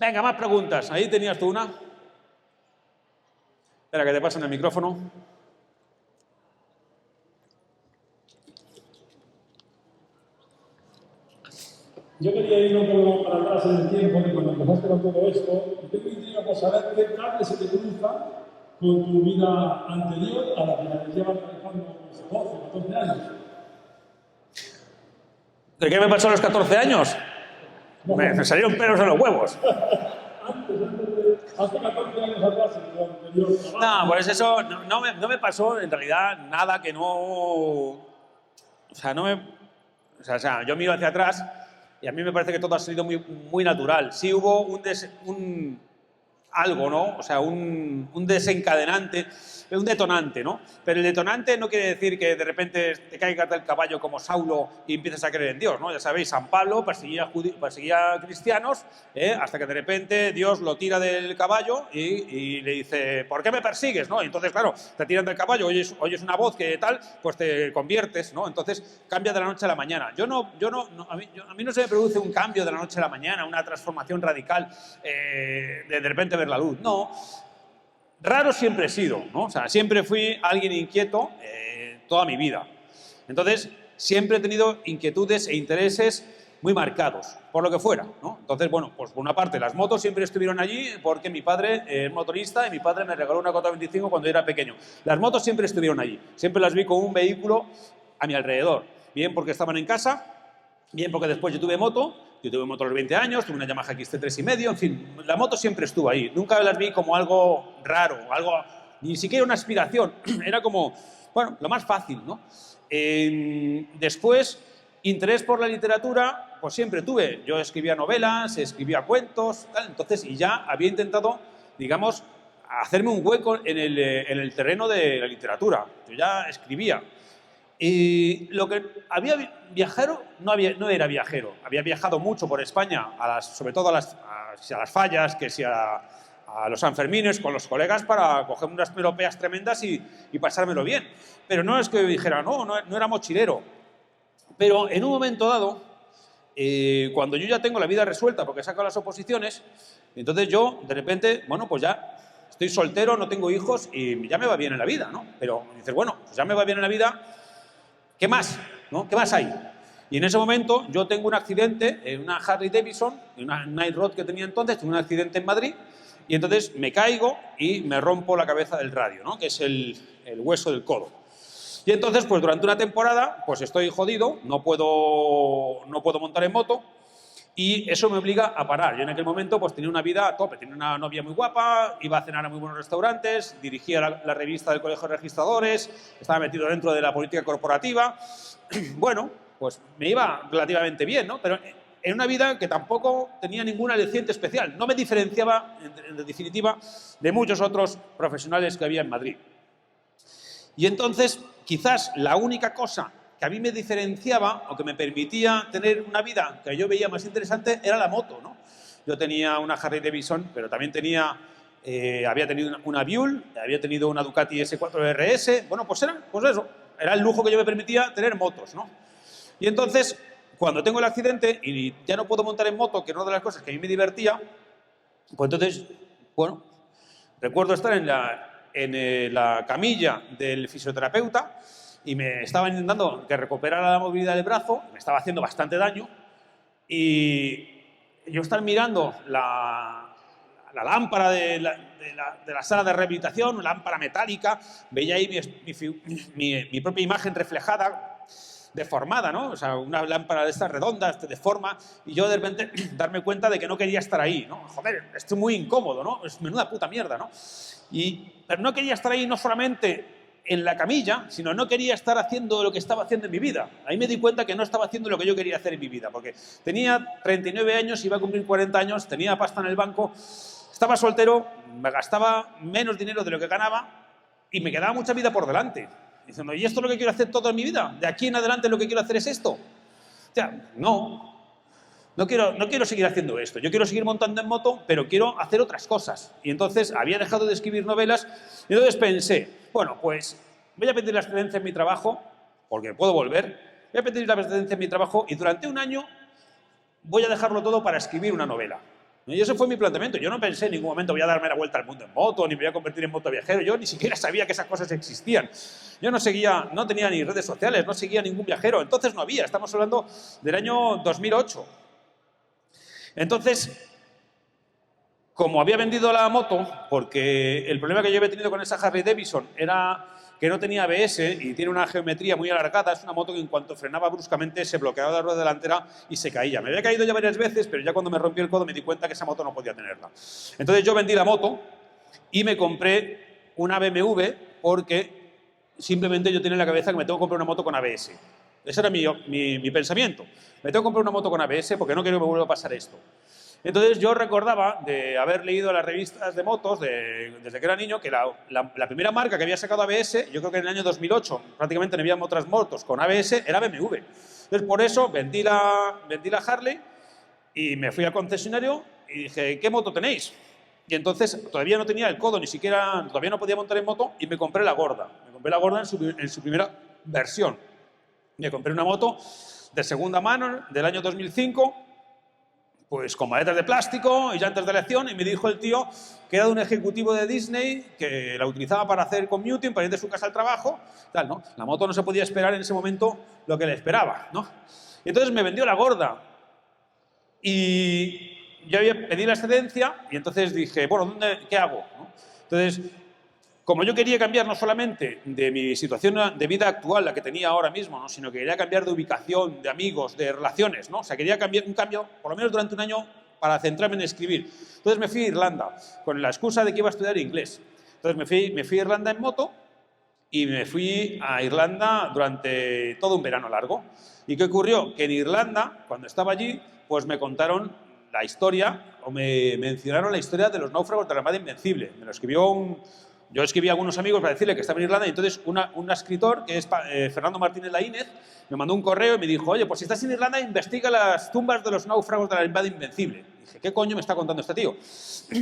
Venga, más preguntas. Ahí tenías tú una. Espera, que te pasen el micrófono. Yo quería ir un poco para atrás en el tiempo, que cuando empezaste con todo esto, y tengo intriga por saber qué cable se te cruza con tu vida anterior a la que llevas manejando 12, 14 años. ¿De qué me pasó a los 14 años? Me salieron pelos en los huevos. Hace 14 años atrás, en tu anterior trabajo. No, pues eso no me pasó en realidad nada que no... O sea, no me... O sea, yo miro hacia atrás y a mí me parece que todo ha sido muy natural. Sí hubo algo, ¿no? O sea, un desencadenante, un detonante, ¿no? Pero el detonante no quiere decir que de repente te caigas del caballo como Saulo y empieces a creer en Dios, ¿no? Ya sabéis, San Pablo perseguía a cristianos hasta que de repente Dios lo tira del caballo y le dice, ¿por qué me persigues? ¿No? Y entonces, claro, te tiran del caballo, oyes una voz que tal, pues te conviertes, ¿no? Entonces cambia de la noche a la mañana. A mí no se me produce un cambio de la noche a la mañana, una transformación radical de repente ver la luz. No, raro siempre he sido, ¿no? O sea, siempre fui alguien inquieto toda mi vida. Entonces, siempre he tenido inquietudes e intereses muy marcados, por lo que fuera, ¿no? Entonces, bueno, pues por una parte, las motos siempre estuvieron allí porque mi padre es motorista y mi padre me regaló una Cota 25 cuando yo era pequeño. Las motos siempre estuvieron allí, siempre las vi como un vehículo a mi alrededor, bien porque estaban en casa, bien porque después yo tuve moto a los 20 años, tuve una Yamaha XT3,5, en fin, la moto siempre estuvo ahí. Nunca las vi como algo raro, ni siquiera una aspiración. Era como, bueno, lo más fácil, ¿no? Después, interés por la literatura, pues siempre tuve. Yo escribía novelas, escribía cuentos, tal, entonces, y ya había intentado, digamos, hacerme un hueco en el terreno de la literatura. Yo ya escribía. Y lo que había viajero, no era viajero. Había viajado mucho por España, sobre todo a las fallas, que si a los Sanfermines con los colegas para coger unas meropeas tremendas y pasármelo bien. Pero no es que dijera, no era mochilero. Pero en un momento dado, cuando yo ya tengo la vida resuelta porque he sacado las oposiciones, entonces yo, de repente, bueno, pues ya estoy soltero, no tengo hijos y ya me va bien en la vida, ¿no? Pero dices, bueno, pues ya me va bien en la vida, ¿qué más? ¿No? ¿Qué más hay? Y en ese momento yo tengo un accidente en una Harley Davidson, en una Night Rod que tenía entonces, tengo un accidente en Madrid y entonces me caigo y me rompo la cabeza del radio, ¿no? Que es el hueso del codo. Y entonces, pues durante una temporada, pues estoy jodido, no puedo montar en moto y eso me obliga a parar. Yo en aquel momento pues tenía una vida a tope, tenía una novia muy guapa, iba a cenar a muy buenos restaurantes, dirigía la revista del Colegio de Registradores, estaba metido dentro de la política corporativa. Bueno, pues me iba relativamente bien, ¿no? Pero en una vida que tampoco tenía ningún aliciente especial. No me diferenciaba, en definitiva, de muchos otros profesionales que había en Madrid. Y entonces, quizás la única cosa que a mí me diferenciaba o que me permitía tener una vida que yo veía más interesante era la moto, ¿no? Yo tenía una Harley Davidson, pero también había tenido una Buell, había tenido una Ducati S4 RS. Bueno, pues eso, era el lujo que yo me permitía tener motos, ¿no? Y entonces, cuando tengo el accidente y ya no puedo montar en moto, que era una de las cosas que a mí me divertía, pues entonces, bueno, recuerdo estar en la camilla del fisioterapeuta y me estaba intentando que recuperara la movilidad del brazo, me estaba haciendo bastante daño y yo estar mirando la lámpara de la sala de rehabilitación, una lámpara metálica, veía ahí mi propia imagen reflejada, deformada, ¿no? O sea, una lámpara de estas redondas te deforma y yo de repente darme cuenta de que no quería estar ahí, ¿no? Joder, estoy muy incómodo, ¿no? Es menuda puta mierda, ¿no? Pero no quería estar ahí no solamente en la camilla, sino no quería estar haciendo lo que estaba haciendo en mi vida. Ahí me di cuenta que no estaba haciendo lo que yo quería hacer en mi vida, porque tenía 39 años, iba a cumplir 40 años, tenía pasta en el banco, estaba soltero, me gastaba menos dinero de lo que ganaba y me quedaba mucha vida por delante. Diciendo, ¿y esto es lo que quiero hacer toda mi vida? ¿De aquí en adelante lo que quiero hacer es esto? O sea, no quiero seguir haciendo esto. Yo quiero seguir montando en moto, pero quiero hacer otras cosas. Y entonces había dejado de escribir novelas y entonces pensé, bueno, pues voy a pedir la excedencia en mi trabajo, porque puedo volver, voy a pedir la excedencia en mi trabajo y durante un año voy a dejarlo todo para escribir una novela. Y ese fue mi planteamiento. Yo no pensé en ningún momento voy a darme la vuelta al mundo en moto, ni me voy a convertir en motoviajero. Yo ni siquiera sabía que esas cosas existían. Yo no tenía ni redes sociales, no seguía ningún viajero. Entonces no había. Estamos hablando del año 2008. Entonces, como había vendido la moto, porque el problema que yo había tenido con esa Harley Davidson era que no tenía ABS y tiene una geometría muy alargada, es una moto que en cuanto frenaba bruscamente se bloqueaba la rueda delantera y se caía. Me había caído ya varias veces, pero ya cuando me rompió el codo me di cuenta que esa moto no podía tenerla. Entonces yo vendí la moto y me compré una BMW porque simplemente yo tenía en la cabeza que me tengo que comprar una moto con ABS. Ese era mi pensamiento. Me tengo que comprar una moto con ABS porque no quiero que me vuelva a pasar esto. Entonces yo recordaba de haber leído las revistas de motos desde que era niño que la primera marca que había sacado ABS, yo creo que en el año 2008, prácticamente no había otras motos con ABS, era BMW. Entonces por eso vendí la Harley y me fui al concesionario y dije, ¿qué moto tenéis? Y entonces todavía no tenía el codo, todavía no podía montar en moto y me compré la gorda. Me compré la gorda en su primera versión. Me compré una moto de segunda mano del año 2005, pues con maletas de plástico y llantas de elección, y me dijo el tío que era de un ejecutivo de Disney que la utilizaba para hacer commuting, para ir de su casa al trabajo, tal, ¿no? La moto no se podía esperar en ese momento lo que le esperaba, ¿no? Y entonces me vendió la gorda y yo pedí la excedencia y entonces dije, bueno, ¿qué hago? ¿No? Entonces, como yo quería cambiar no solamente de mi situación de vida actual, la que tenía ahora mismo, ¿no? Sino que quería cambiar de ubicación, de amigos, de relaciones, ¿no? O sea, quería cambiar un cambio, por lo menos durante un año, para centrarme en escribir. Entonces me fui a Irlanda, con la excusa de que iba a estudiar inglés. Entonces me fui a Irlanda en moto y me fui a Irlanda durante todo un verano largo. ¿Y qué ocurrió? Que en Irlanda, cuando estaba allí, pues me contaron la historia, o me mencionaron la historia de los náufragos de la Armada Invencible. Me lo escribió Yo escribí a algunos amigos para decirle que estaba en Irlanda y entonces un escritor, que es Fernando Martínez Laínez, me mandó un correo y me dijo, oye, pues si estás en Irlanda, investiga las tumbas de los náufragos de la Armada Invencible. Y dije, ¿qué coño me está contando este tío?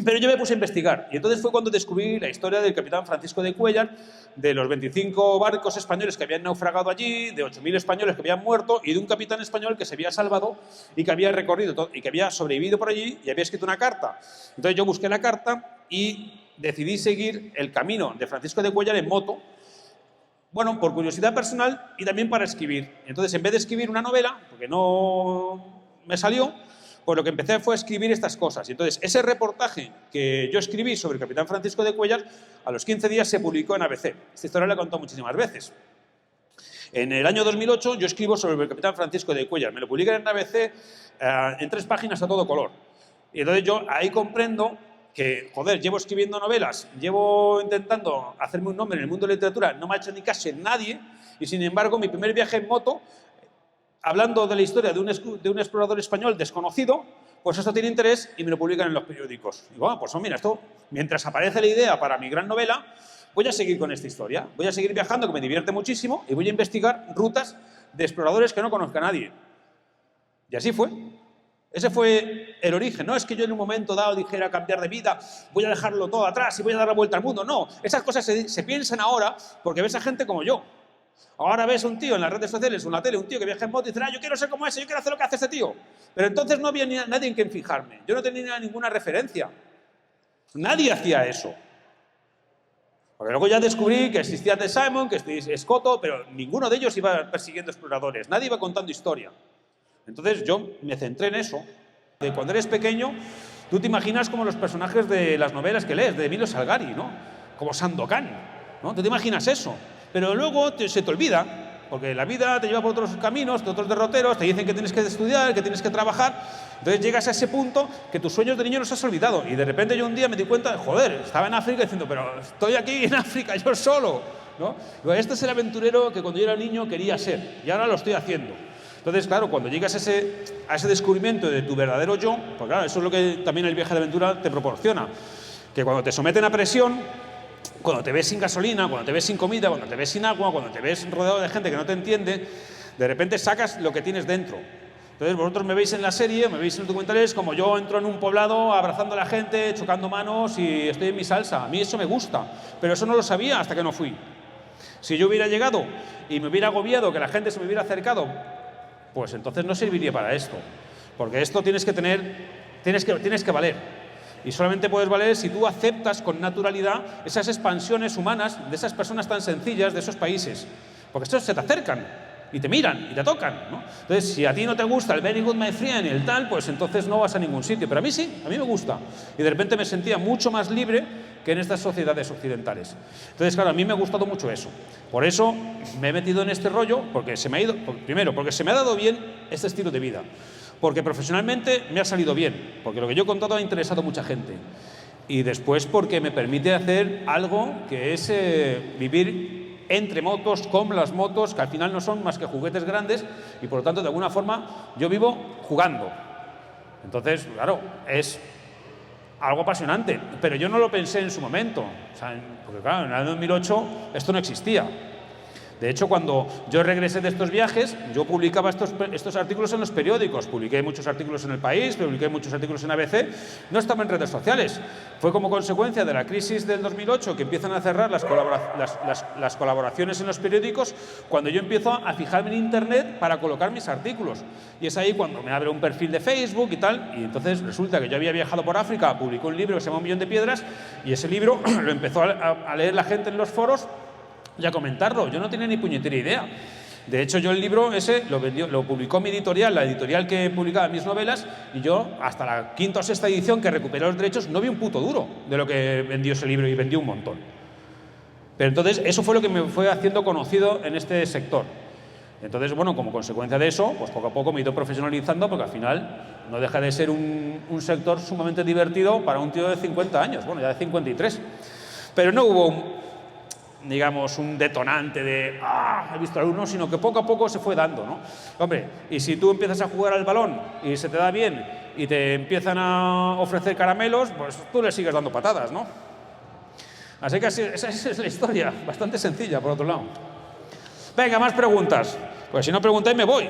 Pero yo me puse a investigar y entonces fue cuando descubrí la historia del capitán Francisco de Cuéllar, de los 25 barcos españoles que habían naufragado allí, de 8.000 españoles que habían muerto y de un capitán español que se había salvado y que había recorrido y que había sobrevivido por allí y había escrito una carta. Entonces yo busqué la carta y decidí seguir el camino de Francisco de Cuéllar en moto, bueno, por curiosidad personal y también para escribir. Entonces, en vez de escribir una novela, porque no me salió, pues lo que empecé fue a escribir estas cosas. Y entonces, ese reportaje que yo escribí sobre el capitán Francisco de Cuéllar, a los 15 días se publicó en ABC. Esta historia la he contado muchísimas veces. En el año 2008 yo escribo sobre el capitán Francisco de Cuéllar. Me lo publican en ABC en 3 páginas a todo color. Y entonces yo ahí comprendo que, joder, llevo escribiendo novelas, llevo intentando hacerme un nombre en el mundo de la literatura, no me ha hecho ni caso en nadie, y sin embargo mi primer viaje en moto, hablando de la historia de un explorador español desconocido, pues esto tiene interés y me lo publican en los periódicos. Y bueno, pues mira, esto, mientras aparece la idea para mi gran novela, voy a seguir con esta historia, voy a seguir viajando, que me divierte muchísimo, y voy a investigar rutas de exploradores que no conozca a nadie. Y así fue. Ese fue el origen. No es que yo en un momento dado dijera cambiar de vida, voy a dejarlo todo atrás y voy a dar la vuelta al mundo. No, esas cosas se piensan ahora porque ves a gente como yo. Ahora ves a un tío en las redes sociales o en la tele, un tío que viaja en moto y dice, yo quiero ser como ese, yo quiero hacer lo que hace ese tío. Pero entonces no había nadie en quien fijarme. Yo no tenía ninguna referencia. Nadie hacía eso. Porque luego ya descubrí que existía The Simon, que existía Escoto, pero ninguno de ellos iba persiguiendo exploradores. Nadie iba contando historia. Entonces yo me centré en eso. De cuando eres pequeño, tú te imaginas como los personajes de las novelas que lees, de Emilio Salgari, ¿no? Como Sandokan, ¿no? Tú te imaginas eso. Pero luego se te olvida, porque la vida te lleva por otros caminos, de otros derroteros, te dicen que tienes que estudiar, que tienes que trabajar. Entonces llegas a ese punto que tus sueños de niño los has olvidado. Y de repente yo un día me di cuenta, joder, estaba en África diciendo, pero estoy aquí en África yo solo, ¿no? Este es el aventurero que cuando yo era niño quería ser, y ahora lo estoy haciendo. Entonces, claro, cuando llegas a ese descubrimiento de tu verdadero yo, pues claro, eso es lo que también el viaje de aventura te proporciona. Que cuando te someten a presión, cuando te ves sin gasolina, cuando te ves sin comida, cuando te ves sin agua, cuando te ves rodeado de gente que no te entiende, de repente sacas lo que tienes dentro. Entonces, vosotros me veis en la serie, me veis en los documentales, como yo entro en un poblado abrazando a la gente, chocando manos y estoy en mi salsa. A mí eso me gusta, pero eso no lo sabía hasta que no fui. Si yo hubiera llegado y me hubiera agobiado, que la gente se me hubiera acercado, pues entonces no serviría para esto. Porque esto tienes que tienes que valer. Y solamente puedes valer si tú aceptas con naturalidad esas expansiones humanas de esas personas tan sencillas de esos países. Porque estos se te acercan y te miran y te tocan, ¿no? Entonces, si a ti no te gusta el very good my friend y el tal, pues entonces no vas a ningún sitio. Pero a mí sí, a mí me gusta. Y de repente me sentía mucho más libre que en estas sociedades occidentales. Entonces, claro, a mí me ha gustado mucho eso. Por eso me he metido en este rollo, porque se me ha ido, primero, porque se me ha dado bien este estilo de vida. Porque profesionalmente me ha salido bien, porque lo que yo he contado ha interesado a mucha gente. Y después porque me permite hacer algo que es vivir entre motos, con las motos, que al final no son más que juguetes grandes, y por lo tanto, de alguna forma, yo vivo jugando. Entonces, claro, es algo apasionante, pero yo no lo pensé en su momento. O sea, porque claro, en el año 2008 esto no existía. De hecho, cuando yo regresé de estos viajes, yo publicaba estos artículos en los periódicos. Publiqué muchos artículos en El País, publiqué muchos artículos en ABC. No estaba en redes sociales. Fue como consecuencia de la crisis del 2008 que empiezan a cerrar las colaboraciones en los periódicos, cuando yo empiezo a fijarme en Internet para colocar mis artículos. Y es ahí cuando me abre un perfil de Facebook y tal. Y entonces resulta que yo había viajado por África, publicó un libro que se llama Un millón de piedras, y ese libro lo empezó a leer la gente en los foros y a comentarlo. Yo no tenía ni puñetera idea. De hecho, yo el libro ese lo publicó mi editorial, la editorial que publicaba mis novelas, y yo, hasta la 5ª o 6ª edición que recuperé los derechos, no vi un puto duro de lo que vendió ese libro, y vendió un montón. Pero entonces, eso fue lo que me fue haciendo conocido en este sector. Entonces, bueno, como consecuencia de eso, pues poco a poco me he ido profesionalizando, porque al final no deja de ser un sector sumamente divertido para un tío de 50 años, bueno, ya de 53. Pero no hubo digamos, un detonante de he visto al uno, sino que poco a poco se fue dando, ¿no? Hombre, y si tú empiezas a jugar al balón y se te da bien y te empiezan a ofrecer caramelos, pues tú le sigues dando patadas, ¿no? Así que esa es la historia, bastante sencilla, por otro lado. Venga, más preguntas. Pues si no preguntáis, me voy.